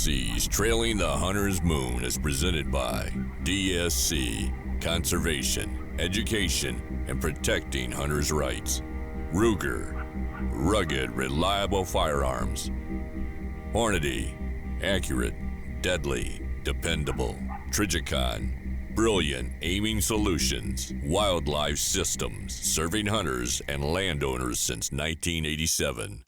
DSC's Trailing the Hunter's Moon is presented by DSC, Conservation, Education, and Protecting Hunters' Rights. Ruger, rugged, reliable firearms. Hornady, accurate, deadly, dependable. Trijicon, brilliant aiming solutions. Wildlife Systems, serving hunters and landowners since 1987.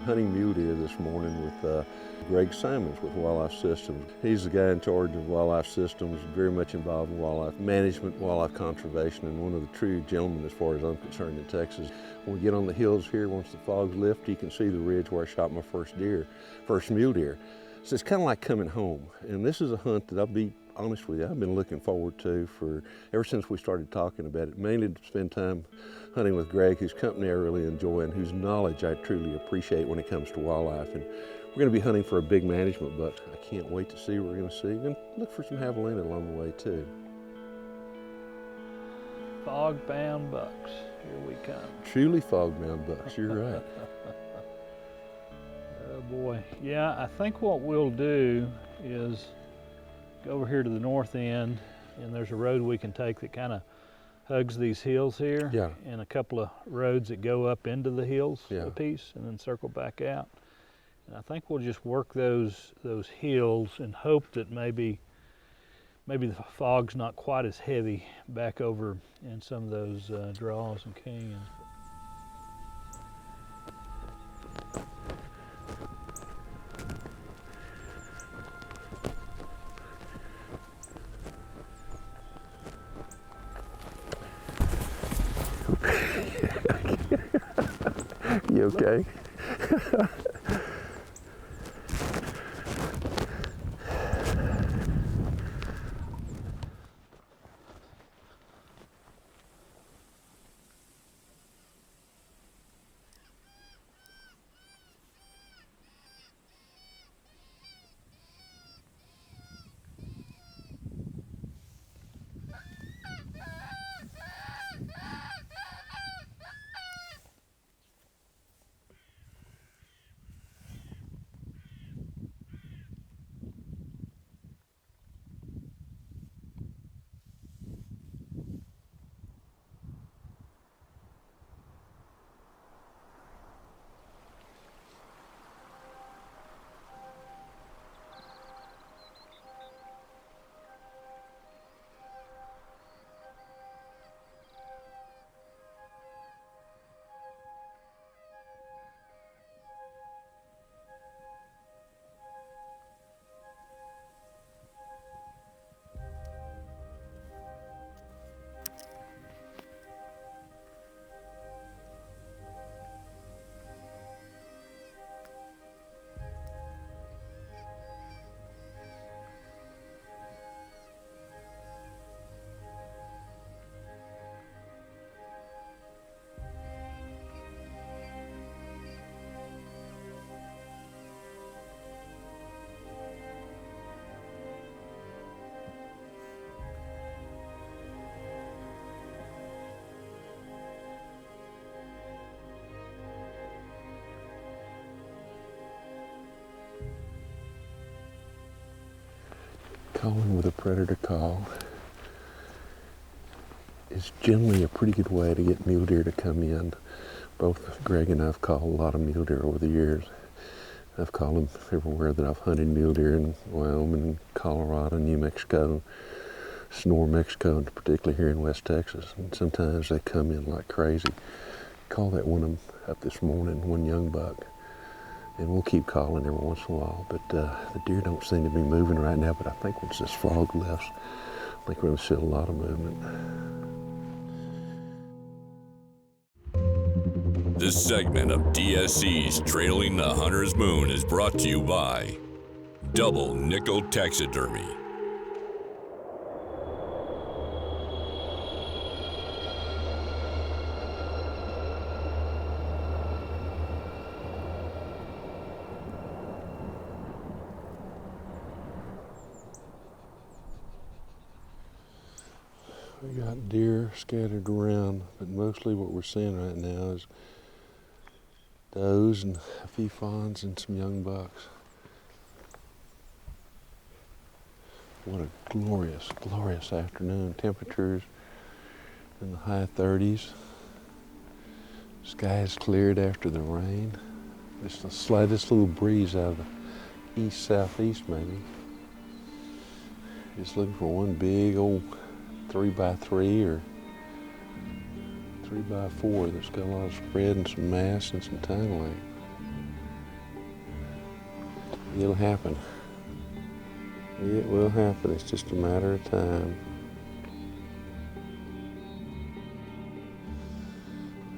Hunting mule deer this morning with Greg Simons with Wildlife Systems. He's the guy in charge of Wildlife Systems, very much involved in wildlife management, wildlife conservation, and one of the true gentlemen as far as I'm concerned in Texas. When we get on the hills here, once the fogs lift, you can see the ridge where I shot my first mule deer. So it's kind of like coming home. And this is a hunt that I'll be honest with you, I've been looking forward to ever since we started talking about it, mainly to spend time hunting with Greg, whose company I really enjoy and whose knowledge I truly appreciate when it comes to wildlife. And we're going to be hunting for a big management buck. I can't wait to see what we're going to see. And look for some javelina along the way too. Fog-bound bucks, here we come. Truly fog-bound bucks, you're right. Oh boy, yeah, I think what we'll do is go over here to the north end, and there's a road we can take that kind of hugs these hills here, yeah, and a couple of roads that go up into the hills yeah, a piece and then circle back out. And I think we'll just work those hills and hope that maybe the fog's not quite as heavy back over in some of those draws and canyons. You okay? Calling with a predator call is generally a pretty good way to get mule deer to come in. Both Greg and I have called a lot of mule deer over the years. I've called them everywhere that I've hunted mule deer in Wyoming, Colorado, New Mexico, Sonora, Mexico, and particularly here in West Texas. And sometimes they come in like crazy. Call that one up this morning, one young buck. And we'll keep calling every once in a while, but the deer don't seem to be moving right now, but I think once this fog lifts, I think we're going to see a lot of movement. This segment of DSC's Trailing the Hunter's Moon is brought to you by Double Nickel Taxidermy. We got deer scattered around, but mostly what we're seeing right now is does and a few fawns and some young bucks. What a glorious, glorious afternoon. Temperatures in the high 30s. Skies cleared after the rain. Just the slightest little breeze out of the east-southeast maybe. Just looking for one big old 3x3 or 3x4 that's got a lot of spread and some mass and some tine length. It'll happen. It will happen. It's just a matter of time.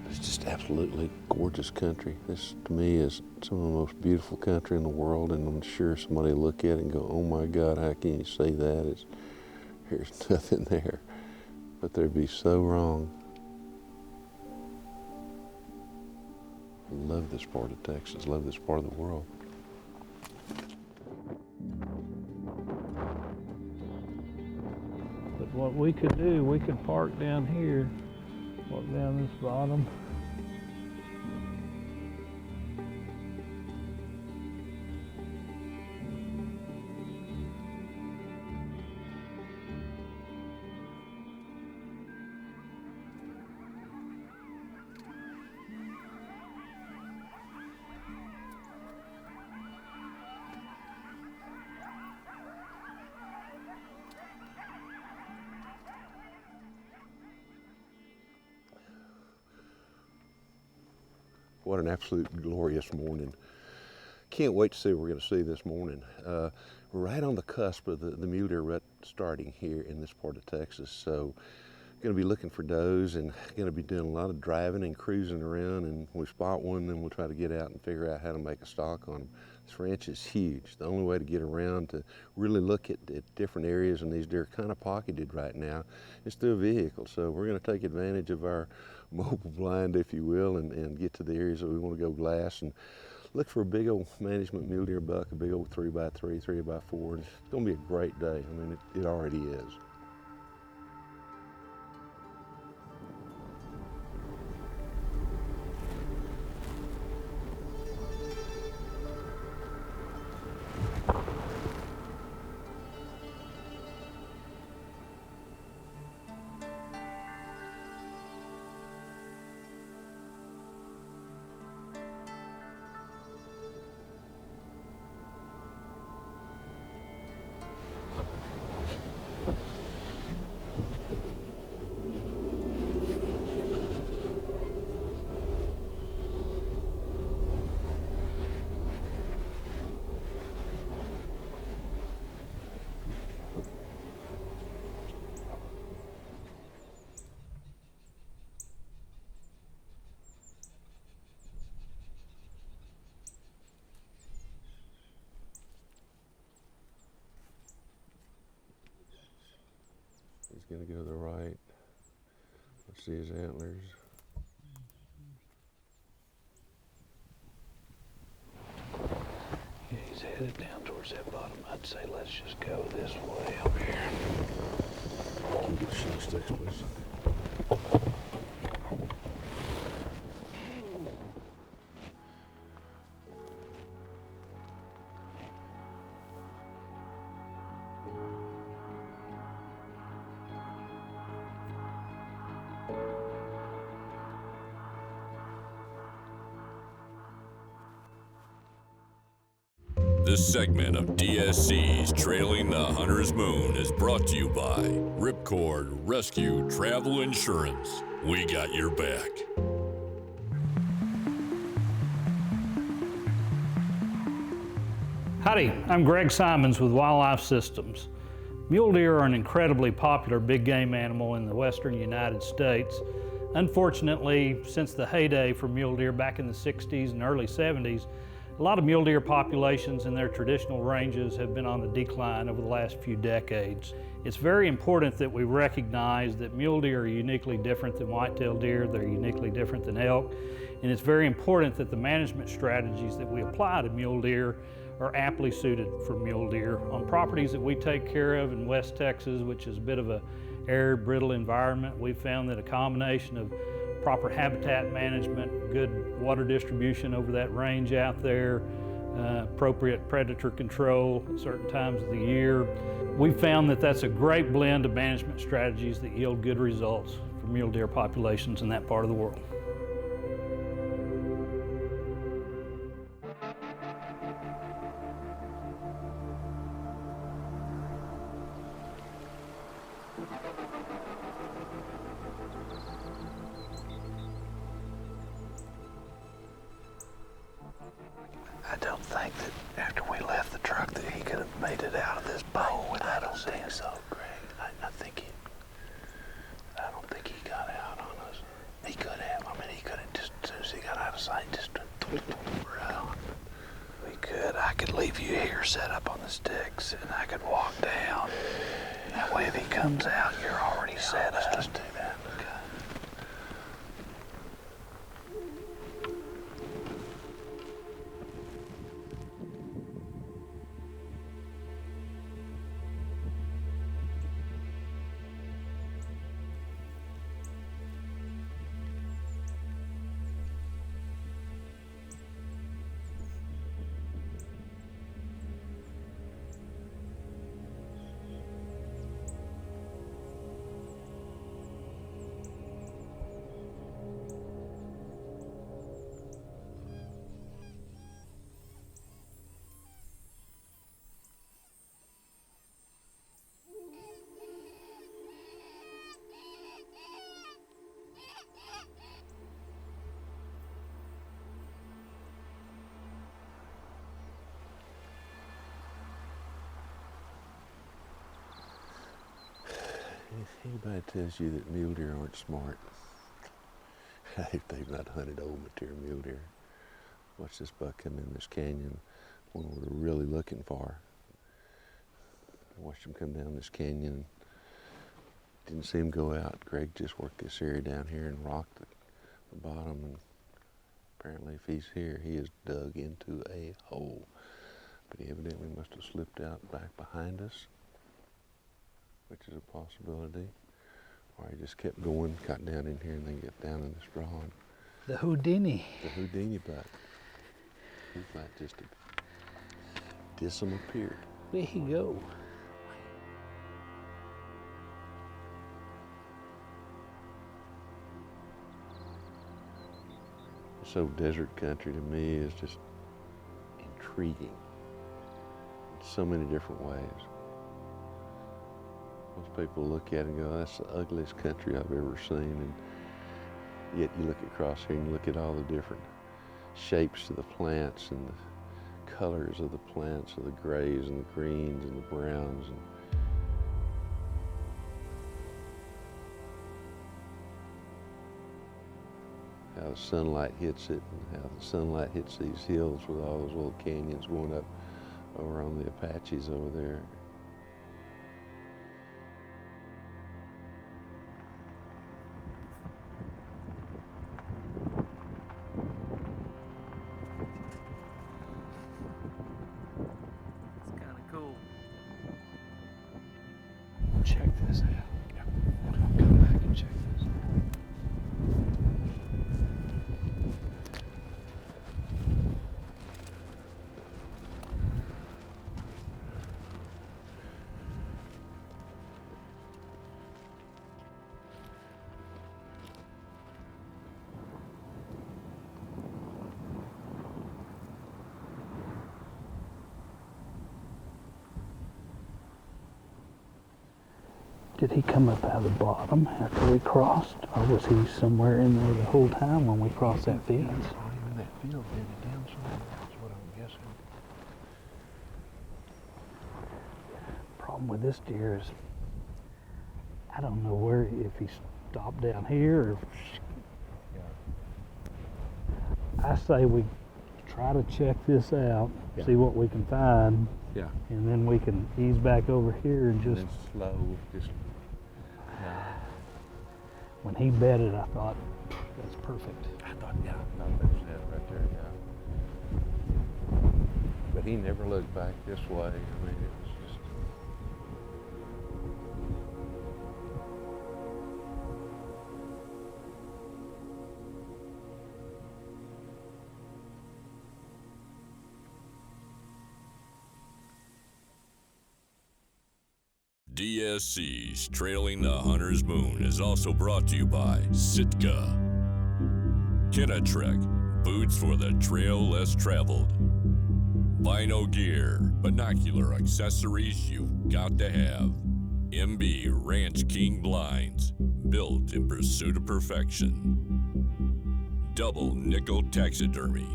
It's just absolutely gorgeous country. This, to me, is some of the most beautiful country in the world, and I'm sure somebody will look at it and go, oh my God, how can you say that? There's nothing there. But they'd be so wrong. I love this part of Texas, love this part of the world. But what we could do, we could park down here, walk down this bottom. What an absolute glorious morning. Can't wait to see what we're going to see this morning. We're right on the cusp of the mule deer rut starting here in this part of Texas. So going to be looking for does and going to be doing a lot of driving and cruising around, and when we spot one, then we'll try to get out and figure out how to make a stalk on them. This ranch is huge. The only way to get around to really look at different areas, and these deer are kind of pocketed right now, is through a vehicle. So we're going to take advantage of our mobile blind, if you will, and get to the areas that we want to go glass and look for a big old management mule deer buck, a big old 3x3, 3x4. It's going to be a great day. I mean, it already is. He's going to go to the right. Let's see his antlers. Yeah, he's headed down towards that bottom. I'd say let's just go this way up here. Can you get the shake sticks, please? This segment of DSC's Trailing the Hunter's Moon is brought to you by Ripcord Rescue Travel Insurance. We got your back. Howdy, I'm Greg Simons with Wildlife Systems. Mule deer are an incredibly popular big game animal in the western United States. Unfortunately, since the heyday for mule deer back in the 60s and early 70s, a lot of mule deer populations in their traditional ranges have been on the decline over the last few decades. It's very important that we recognize that mule deer are uniquely different than white-tailed deer, they're uniquely different than elk, and it's very important that the management strategies that we apply to mule deer are aptly suited for mule deer. On properties that we take care of in West Texas, which is a bit of a arid, brittle environment. We found that a combination of proper habitat management, good water distribution over that range out there, appropriate predator control at certain times of the year. We found that that's a great blend of management strategies that yield good results for mule deer populations in that part of the world. I don't think that after we left the truck that he could have made it out of this bowl without us. I don't think so, Greg. I don't think he got out on us. He could have. I mean, he could have just, as soon as he got out of sight, just run. We could. I could leave you here set up on the sticks and I could walk down. That way if he comes out, you're already set up. Let's do that. Okay. If anybody tells you that mule deer aren't smart, if they've not hunted old mature mule deer, watch this buck come in this canyon when we're really looking for. Watched him come down this canyon. Didn't see him go out. Greg just worked this area down here and rocked the bottom, and apparently if he's here, he is dug into a hole. But he evidently must have slipped out back behind us, which is a possibility. Or he just kept going, got down in here, and then get down in this draw. The Houdini. The Houdini buck. He might just have disappeared. There you go. So desert country to me is just intriguing in so many different ways. Most people look at it and go, that's the ugliest country I've ever seen, and yet you look across here and you look at all the different shapes of the plants and the colors of the plants, of the grays and the greens and the browns. And how the sunlight hits it, and how the sunlight hits these hills with all those little canyons going up over on the Apaches over there. It's kind of cool. Check this out. Come back and check this out. Did he come up out of the bottom after we crossed, or was he somewhere in there the whole time when we crossed that fence? Even that field bedded down somewhere. That's what I'm guessing. Problem with this deer is, I don't know where, if he stopped down here or. I say we try to check this out, Yeah. see what we can find, Yeah. and then we can ease back over here and just. And then slow, just. When he bedded, I thought, that's perfect. I thought, yeah, no, that was it right there, yeah. But he never looked back this way. I mean, it was just. DSC's Trailing the Hunter's Moon is also brought to you by Sitka. Trek, boots for the trail less traveled. Bino Gear, binocular accessories you've got to have. MB Ranch King Blinds, built in pursuit of perfection. Double Nickel Taxidermy.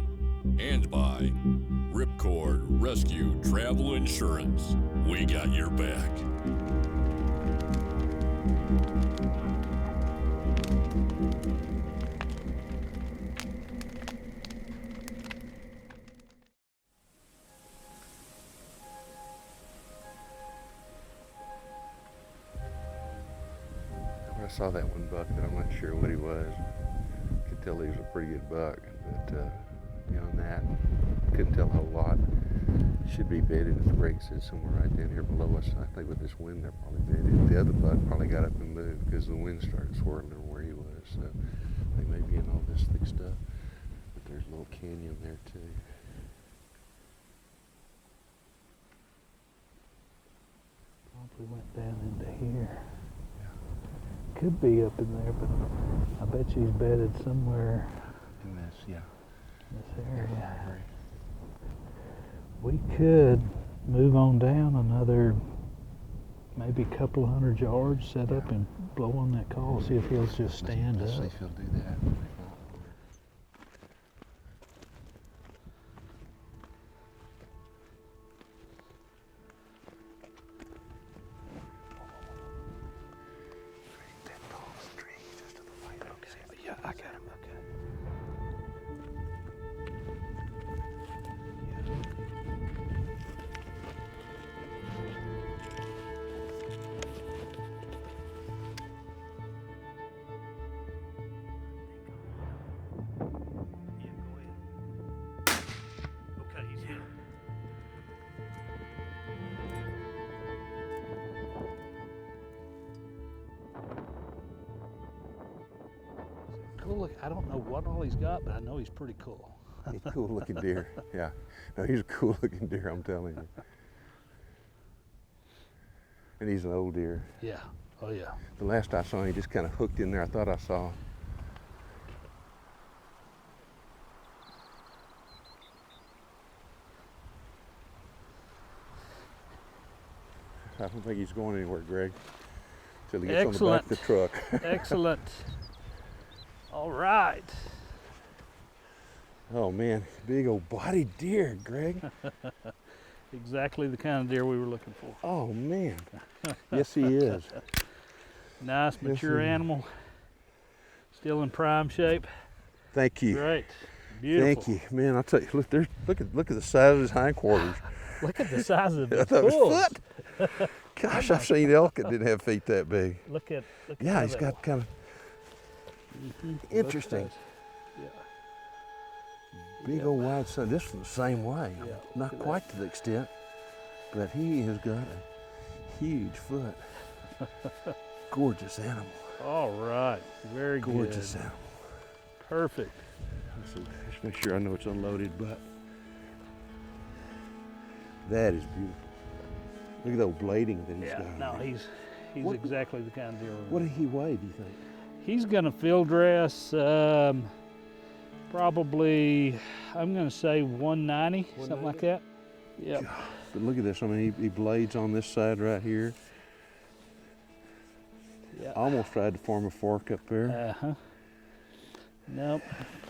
And by Ripcord Rescue Travel Insurance. We got your back. I saw that one buck, but I'm not sure what he was. Could tell he was a pretty good buck, but beyond that, couldn't tell a whole lot. Should be bedded, as Greg said, somewhere right down here below us. I think with this wind, they're probably bedded. The other buck probably got up and moved because the wind started swirling where he was. So they may be in all this thick stuff, but there's a little canyon there too. Probably went down into here. Could be up in there, but I bet she's bedded somewhere In this, yeah. in this area. We could move on down another maybe a couple of 100 yards, set up and blow on that call, see if he'll just stand Let's see up. if he'll do that. Yeah, I got him. Okay. Okay, he's here. Cool look. I don't know what all he's got, but I know he's pretty cool. He's a cool looking deer. Yeah. No, he's a cool looking deer, I'm telling you. And he's an old deer. Yeah. Oh yeah. The last I saw him, he just kind of hooked in there. I thought I saw. I don't think he's going anywhere, Greg, till he gets on the back of the truck. Excellent. All right. Oh man, big old body deer, Greg. Exactly the kind of deer we were looking for. Oh man. Yes, he is. Nice, mature he is. animal. Still in prime shape. Thank you. Great. Beautiful. Thank you, man. I'll tell you. Look at the size of his hindquarters. Look at the size of I his thought it was hooves. foot. Gosh, I've seen elk that didn't have feet that big. Look at Yeah, how he's that- got kind of interesting. Yeah. Big Yeah. old wide son. This is the same way. Yeah, Not look at quite to the extent, but he has got a huge foot. Gorgeous animal. All right. Very Gorgeous good. animal. Perfect. Let's make sure I know it's unloaded, but that is beautiful. Look at the old blading that he's Yeah. got. No, he's What- exactly the kind of deer. What did he weigh, do you think? He's gonna field dress probably, I'm gonna say 190, something like that. Yeah. But look at this. I mean, he blades on this side right here. Yeah. I almost tried to form a fork up there. Uh-huh. Nope.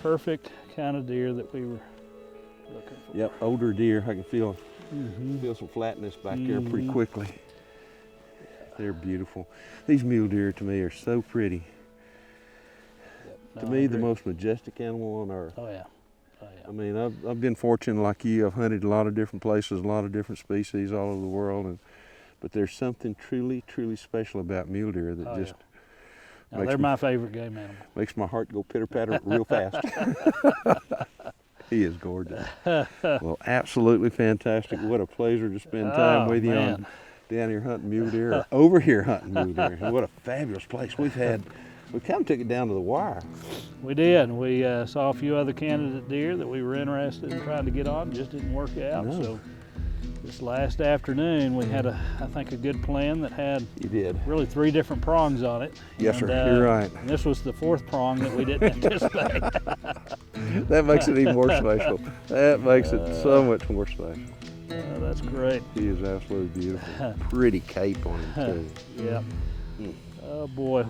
Perfect kind of deer that we were looking for. Yep, older deer. I can feel Mm-hmm. some flatness back there pretty quickly. They're beautiful. These mule deer to me are so pretty. To me, the most majestic animal on earth. Oh yeah. Oh yeah. I mean, I've been fortunate like you. I've hunted a lot of different places, a lot of different species all over the world, but there's something truly, truly special about mule deer that Oh, just Now, makes they're me- my favorite game animal. makes my heart go pitter-patter real fast. He is gorgeous. Well, absolutely fantastic. What a pleasure to spend time Oh, with you man. on down here hunting mule deer, or over here hunting mule deer. And what a fabulous place we've had. We kind of took it down to the wire. We did. We saw a few other candidate deer that we were interested in trying to get on. Just didn't work out. No. So this last afternoon we had I think a good plan that had You did. really 3 different prongs on it. Yes, And, sir. You're right. And this was the 4th prong that we didn't anticipate. That makes it even more special. That makes it so much more special. That's great. He is absolutely beautiful. Pretty cape on him too. Yeah. Oh boy.